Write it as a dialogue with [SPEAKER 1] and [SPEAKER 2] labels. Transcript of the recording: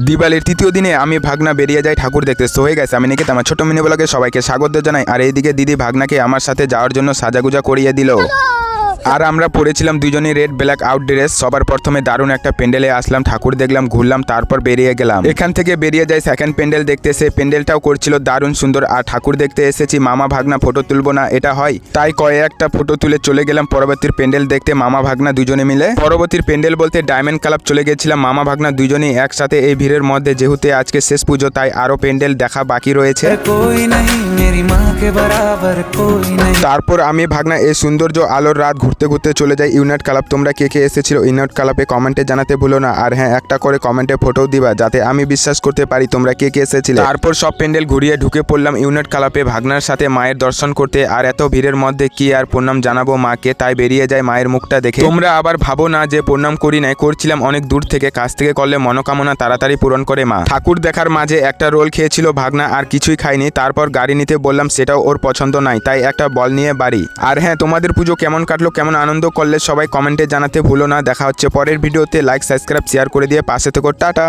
[SPEAKER 1] দিওয়ালির তৃতীয় দিনে আমি ভাগনা বেরিয়ে যাই ঠাকুর দেখতে। সো হয়ে গেছে, আমি নিকেত আমার ছোট মিনি ব্লগে সবাইকে স্বাগত জানাই। আর এইদিকে দিদি ভাগনাকে আমার সাথে যাওয়ার জন্য সাজাগুজা করিয়ে দিল। আর আমরা পরেছিলাম দুজনই রেড ব্ল্যাক আউট ড্রেস। সবার প্রথমে দারুণ একটা প্যান্ডেলে আসলাম, ঠাকুর দেখলাম, ঘুরলাম, তারপর বেরিয়ে গেলাম। এখান থেকে বেরিয়ে যাই সেকেন্ড প্যান্ডেল দেখতে। সে প্যান্ডেলটাও করছিল দারুণ সুন্দর। আর ঠাকুর দেখতে এসেছি, মামা ভাগনা ফটো তুলবো না এটা হয়, তাই কয়েকটা ফটো তুলে চলে গেলাম পরবর্তীর প্যান্ডেল দেখতে মামা ভাগনা দুজনে মিলে। পরবর্তীর প্যান্ডেল বলতে ডায়মন্ড ক্লাব চলে গেছিলাম মামা ভাগনা দুজনেই একসাথে এই ভিড়ের মধ্যে। যেহেতু আজকে শেষ পুজো তাই আরো প্যান্ডেল দেখা বাকি রয়েছে। তারপর আমি ভাগনা এই সৌন্দর্য আলোর রাত ঘুরতে ঘুরতে চলে যাই ইউনাইট ক্লাব। তোমরা কে কে এসেছিল ইউনাইট ক্লাবে কমেন্টে জানাতে ভুলো না। আর হ্যাঁ, একটা করে কমেন্টে ফটো দিবা যাতে আমি বিশ্বাস করতে পারি তোমরা কে কে এসেছিলে। তারপর সব প্যান্ডেল ঘুরিয়ে ঢুকে পড়লাম ইউনাইট ক্লাবে ভাগনার সাথে মায়ের দর্শন করতে। আর এত ভিড়ের মধ্যে কি আর প্রণাম জানাবো মাকে, তাই বেরিয়ে যায় মায়ের মুখটা দেখে। তোমরা আবার ভাবো না যে প্রণাম করি নাই, করছিলাম অনেক দূর থেকে। কাছ থেকে করলে মনোকামনা তাড়াতাড়ি পূরণ করে মা। ঠাকুর দেখার মাঝে একটা রোল খেয়েছিল ভাগনা, আর কিছুই খাইনি। তারপর গাড়ি নিতে বললাম, সেটাও ওর পছন্দ নাই, তাই একটা বল নিয়ে বাড়ি। আর হ্যাঁ, তোমাদের পুজো কেমন কাটলো, কেমন আনন্দ করলে সবাই কমেন্টে জানাতে ভুলো না। দেখা হচ্ছে পরের ভিডিওতে। লাইক, সাবস্ক্রাইব, শেয়ার করে দিয়ে পাশে থেকো। টাটা।